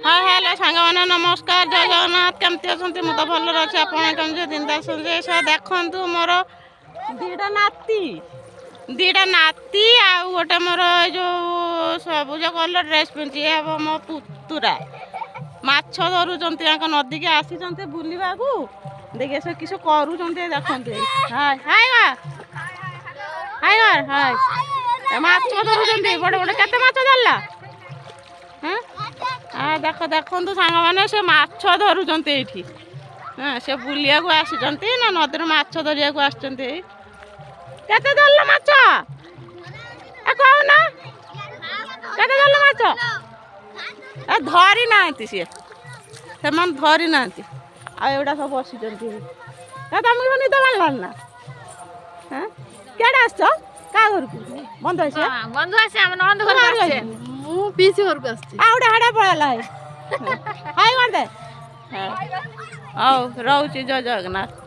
Hi hello सांग मैंने नमस्कार जय जगन्नाथ केमती अच्छा मुझे भल अच्छे आप दिन देखु मोर दीटा नाती आ गोटे मोर जो सबुज कलर ड्रेस पिंधि मो पुतुरा माछ धरुंच नदी के आसी बुलवा देखिए से किस करूँ देखते हाय हाय हाय हाय माछ धरुंच बड़े बड़े केते माछ धरला हाँ देख देखु सांग मैंने से माछ धरुंच ये हाँ से बुलिया को आसी ना नदी माछ धरिया को आसते केते धरल माछ कहना केते धरल माछ धरी ना सी से धरी ना आड़ा सब बसी तुमको निद मानल ना हाँ क्या आस क्या घर को बंधु आस बंधु आसे पीसी घर को आउटे हाड़ा पड़ा है हाय कर दे रोचे जय जगन्नाथ।